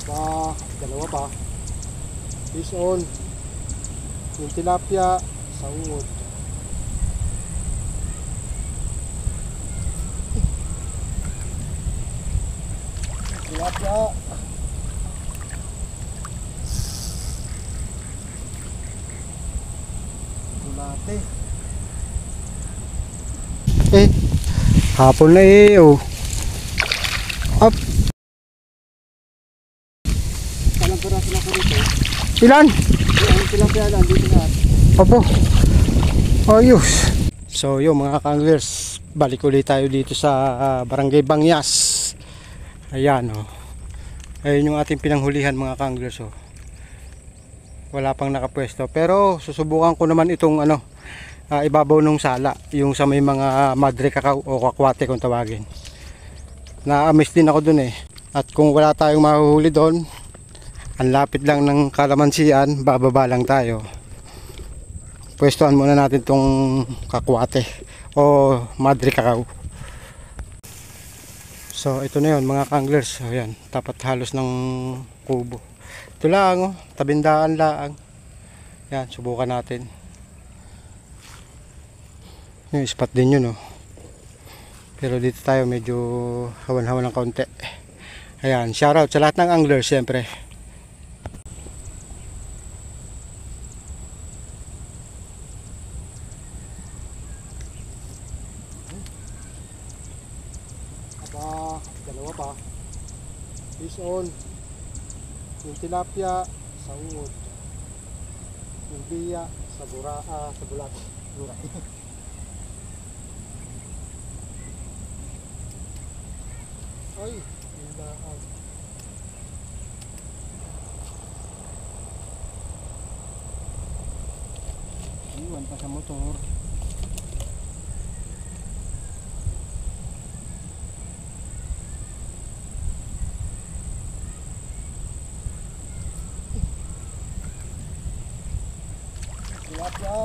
Aba, dalawa pa. Fish on. Yung tilapia sa ungod. Tilapia. Bulate. Hapon na oh. Up. Ilang piraso na po rito? Ilan? Ang tilapia lang, dito na. Opo. Ayos. So yung mga kanglers, balik ulit tayo dito sa Barangay Bangyas. Ayan oh. Ayun yung ating pinanghulihan mga kanglers oh. Wala pang nakapwesto. Pero susubukan ko naman itong ibabaw ng sala. Yung sa may mga madre kakao o kakwate kung tawagin. Na-amaze din ako dun eh. At kung wala tayong mahuhuli doon, ang lapit lang ng kalamansian, bababa lang tayo. Pwestuhan muna natin tong kakwate o madre kakao. So ito na yun mga kanglers. Ayan, tapat halos ng kubo. Ito lang oh, tabindaan lang. Yan, subukan natin. Yung spot din yun oh. Pero dito tayo medyo hawan-hawan ng kaunti. Ayan, shoutout sa lahat ng anglers siyempre. Aba, dalawa pa. Fish on. Yung tilapia sa ungod. Yung biya sa sa bulat. Ay, hindahan. Iwan pa sa motor. Tilapia.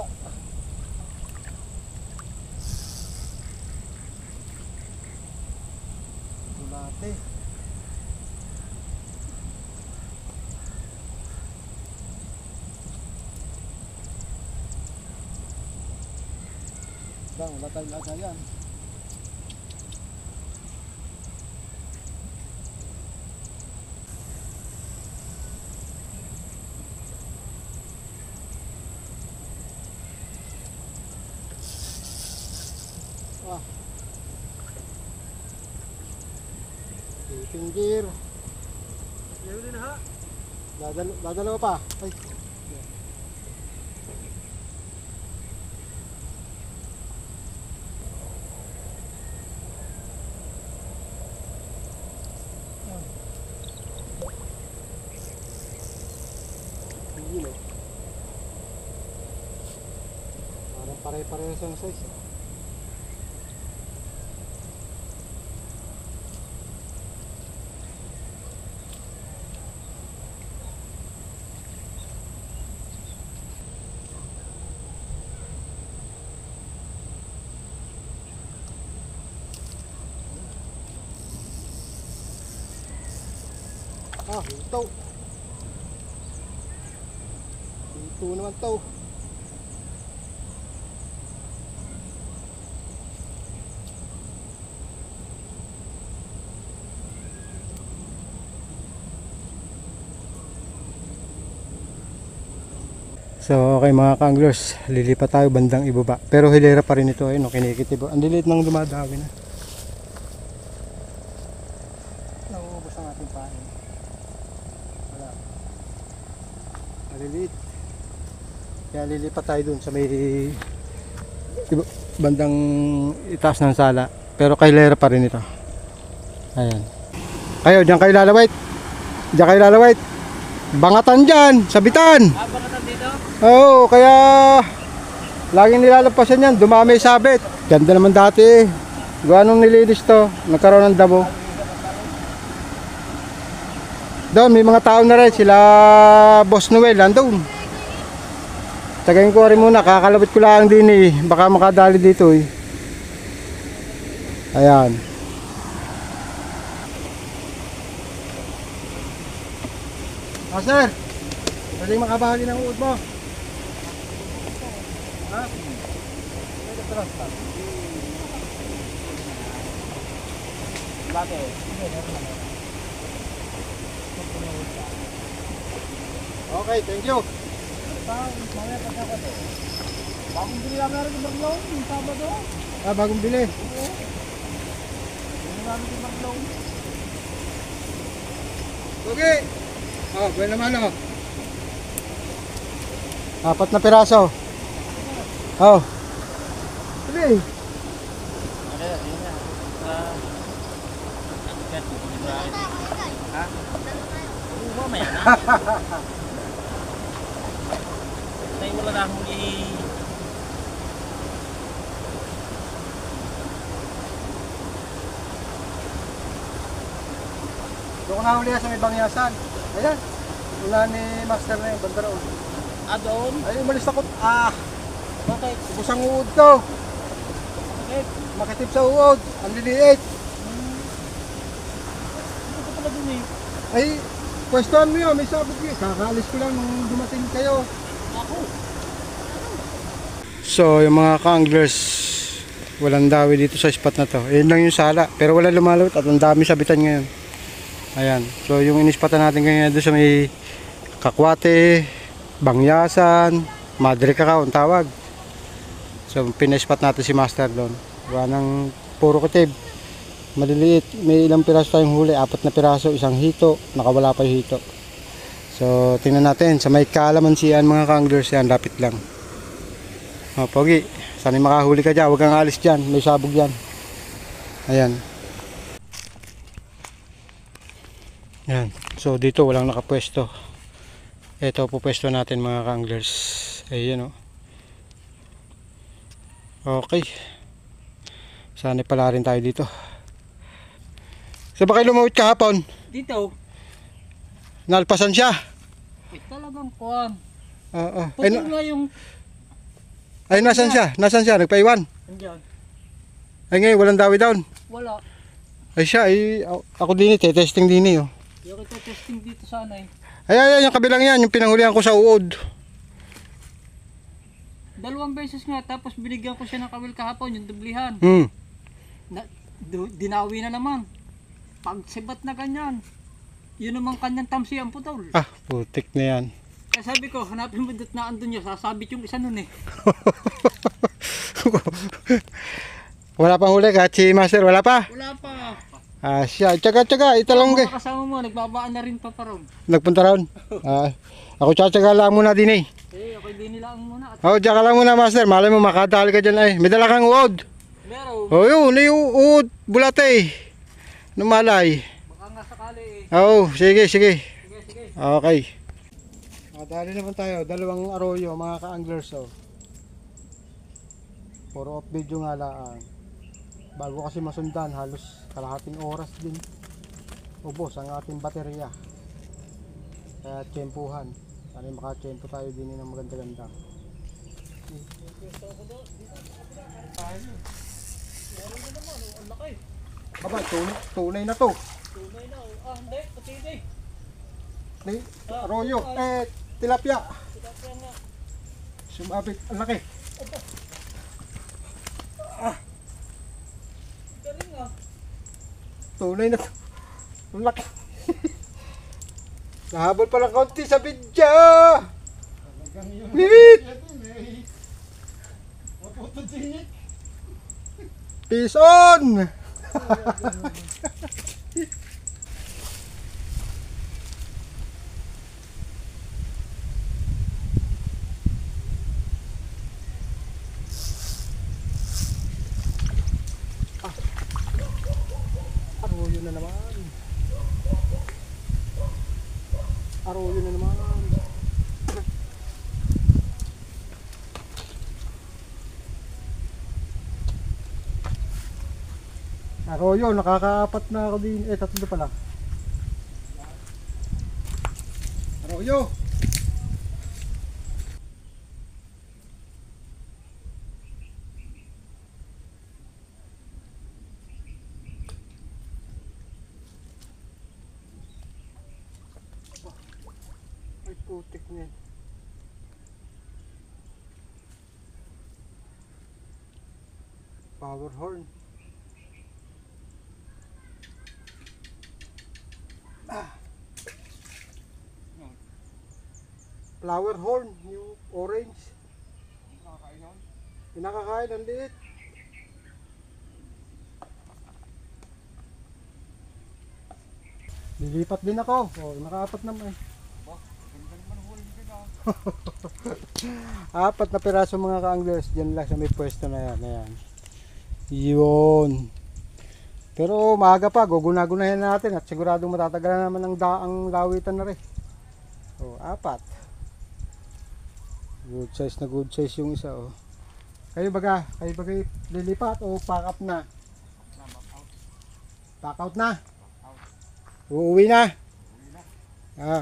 Bulate. Bang, wala tayong lasa yan. Pinggir. Yan din ha. Dadalawa pa. Ay. Parang pare-parehas ang size. Ito. Ito naman to. So okay mga kanglers, lilipat tayo bandang ibaba. Pero hilera pa rin ito ay no, kinikitibo. Ang lilit nang dumadawi na. Nauubos ang ating pain. Wala. Maliliit. Kaya lilipat tayo dun sa may bandang itaas ng sala. Pero kailera pa rin ito. Ayan. Kayo, diyan kayo lalawait. Diyan kayo lalawait. Bangatan dyan, sabitan. Bangatan dito? Oo, kaya laging nilalampasan yan, dumami sabit. Ganda naman dati. Gawa nung nilinis to, nagkaroon ng damo. Doon, may mga tao na rin, sila Boss Noel, andun. Tagayin ko rin muna, kakalabit ko lang din eh. Baka makadali dito eh. Ayan. Master, pwedeng makabahagi ng uod mo. Ha? Bakit? Okay, thank you. Mamaya pagkakate. Bagong bili namin rin ng Barlong, yung Sabado. Ah, bagong bili. Oo. Bili namin ng Barlong. Okay. Oh, buwan naman oh. 4 na piraso. Oh. Sige. Ano, yun na. Ha? Oo, mamaya na. Tayo wala na akong Doon ko nahuli sa may bangyasan. Ayan. Wala ni master na yung bandara. doon? Ay, umalis ako. Ah, Bakit? ubos ang uod ko. Bakit? Makitip sa uod. Ang liliit. Ito ko pala dun eh. Ay, pwestuhan mo yun. May sabog yun. Kakaalis ko lang nung dumating kayo. Ako. So, yung mga ka-anglers, walang dawi dito sa spot na to. Ayun lang yung sala. Pero wala lumalawit at ang dami sabitan ngayon. Ayan. So, yung inispatan natin ngayon doon sa may Kakwate, Bangyasan, Madre Cacao ang tawag. So, pinespat natin si Master doon. Gawa ng puro kitib. Maliliit. May ilang piraso tayong huli. 4 na piraso, isang hito. Nakawala pa yung hito. So, tingnan natin. Sa may kalamansian mga ka-anglers yan. Lapit lang. Oh, Pogi. Sana makahuli ka dyan. Huwag kang alis dyan. May sabog yan. Ayan. Ayan. So, dito walang nakapwesto. Ito po pwesto natin mga ka-anglers. Ayan o. Okay. Sana pala rin tayo dito. So ba kayo lumawit kahapon? Dito. Nalpasan siya. Eh, talagang kuhan. Oo. Putol nga yung... Ay, nasan siya? Nasan siya? Nagpaiwan? Andiyan. Ay ngayon, walang dawi down. Wala. Ay siya, ay, ako din testing din eh. Oh. Yung ito testing dito sana eh. Ay, yung kabilang yan, yung pinanghulihan ko sa uod. 2 beses nga, tapos binigyan ko siya ng kawil kahapon, yung dublihan. Dinawi na naman. Pag sibat na ganyan, yun naman kanyang tamsi ang putol. Ah, putik na yan. Kaya sabi ko, hanapin mo dito na andun niya, sasabit yung isa nun eh. Wala pang huli, kahit si Master, wala pa? Wala pa. Ah, siya, tsaga, italong Mga kasama mo, nagbabaan na rin pa paron. Nagpunta ron? Ako tsatsaga lang muna din eh. Eh, ako din nila ang muna. At Oh, tsaka lang muna Master, malay mo makadali ka dyan ay. May dala kang uod. meron, Oh, yun, yung uod, bulate. Numalay. baka nga sakali eh. Oh, sige. Sige. Okay. Dali naman tayo, 2 arroyo mga ka-anglers oh. Puro off video nga lang. Bago kasi masundan, halos kalahating oras din. Ubos ang ating baterya. Kaya tsempuhan. Sana makatsempo tayo din ng maganda-ganda. Baba, tunay na to. Tunay na oh. Ah, hindi, patidi. May arroyo, tilapia. Tilapia nga. Sumabit, ang laki. Galing ah. Tunay na to. Ang laki. Nahabol pa lang konti sa video. Lilit. Peace on. Arroyo na naman. Arroyo na naman. Arroyo, nakakaapat na ako din. 3 pala. Arroyo. putik niya. Power horn. Flower horn, yung orange. Pinakakain ang liit. Lilipat din ako. Oh, nakaapat naman. Apat na piraso mga ka-anglers. Diyan lang sa may pwesto na yan. Ayan. Yun. Pero maaga pa. Gugunagunahin natin at siguradong matatagalan naman ang lawitan na rin. Oh, apat. Good size yung isa. Oh. Kayo baga lilipat o pack up na? Pack out na? Uuwi na?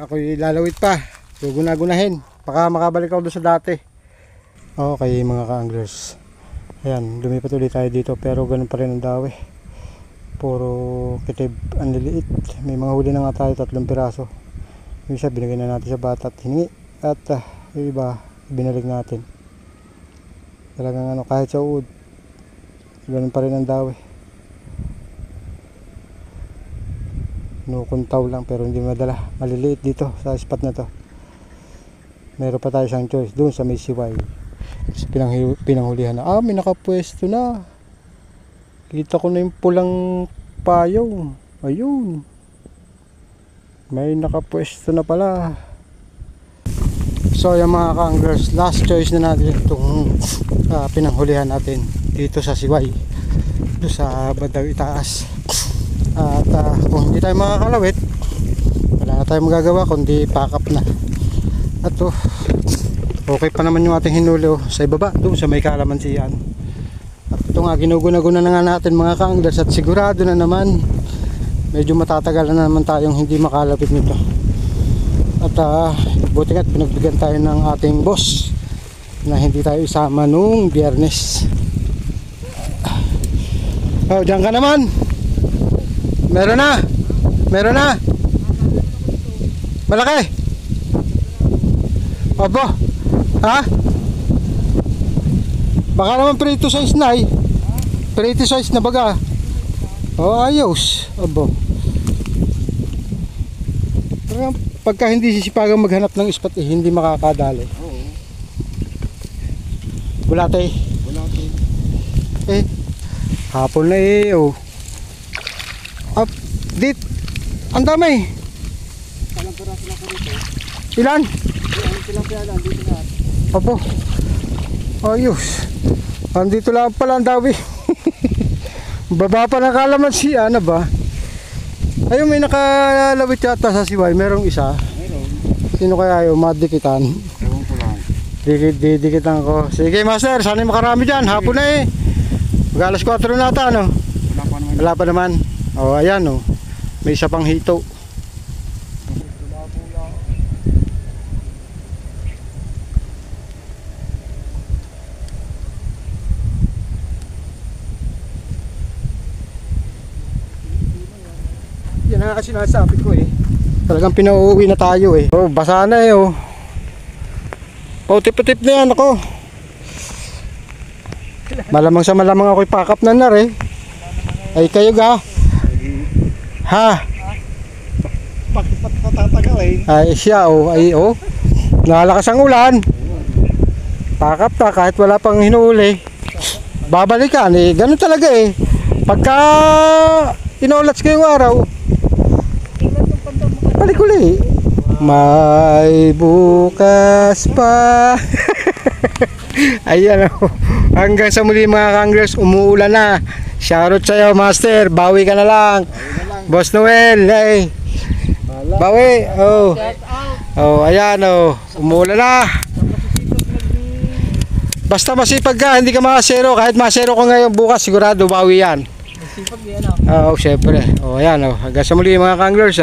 Ako ilalawit pa. Gugunagunahin. Baka makabalik ako doon sa dati. Okay mga ka-anglers. Ayan, lumipat ulit tayo dito. Pero ganun pa rin ang dawi. Puro kitib ang liliit. May mga huli na nga tayo, 3 piraso. Yung isa binigay na natin sa bata at hiningi. At yung iba binalik natin. Talagang kahit sa uod, ganun pa rin ang dawi. Nukuntaw lang pero hindi madala. Maliliit dito sa spot na to. Meron pa tayo isang choice doon sa may siway. Pinanghulihan na. May nakapwesto na. Kita ko na yung pulang payong. Ayun. May nakapwesto na pala. So yung mga ka-anglers, last choice na natin itong pinanghulihan natin dito sa siway. Dito sa bandang itaas. At kung hindi tayo makakalawit, wala na tayong magagawa kundi pack up na. At okay pa naman yung ating hinuli sa ibaba, doon sa may kalamansian. At ito nga, ginuguna-guna na nga natin mga ka-anglers at sigurado na naman medyo matatagal na naman tayong hindi makalapit nito. At buti nga pinagbigyan tayo ng ating boss na hindi tayo isama nung Biyernes. Oh, diyan ka naman. Meron na. Malaki. Opo. Ha? Baka naman prito size na eh. Prito size na baga. Oh, ayos. Opo. Pero pagka hindi sisipagang maghanap ng spot hindi makakadali. Oo. Bulate. Hapon na oh. Up, dit. Ang dami. Ilang piraso na po rito? Ilan? Ilang piraso dito na. Opo. Ayos. Andito lang pala ang dawi. Baba pa ng kalamansi, ano ba? Ayun, may nakalawit yata sa siway. Merong isa. Meron. Sino kaya yun? Madikitan. Ewan ko lang. Dikitan ko. Sige master, sana makarami dyan. Hapon na eh. Mag-alas 4 na ata, ano? Wala pa naman. O, ayan o. May isa pang hito. Yan ang sinasabi ko eh. Talagang pinauuwi na tayo eh. Oh, basa na eh oh. Oh, tip-tip na yan ako. Malamang sa malamang ako'y pack up na nar eh. Ay kayo ga. Ha? Patatagal eh. Ay siya oh. Ay oh. Nalakas ang ulan. Pack up ta kahit wala pang hinuuli. Babalikan eh. Ganun talaga eh. Pagka inuulats ko yung araw, balik uli. May bukas pa. Ayan o. Hanggang sa muli mga ka-anglers, umuulan na. Shoutout sa'yo master. Bawi ka na lang. Boss Noel. Hey. Bawi. Oh. Ayan o. Umuulan na. Basta masipag ka, hindi ka makasero. Kahit masero ka ngayon bukas, sigurado bawi yan. Masipag yan. Oo, syempre. Ayan o. Hanggang sa muli mga ka-anglers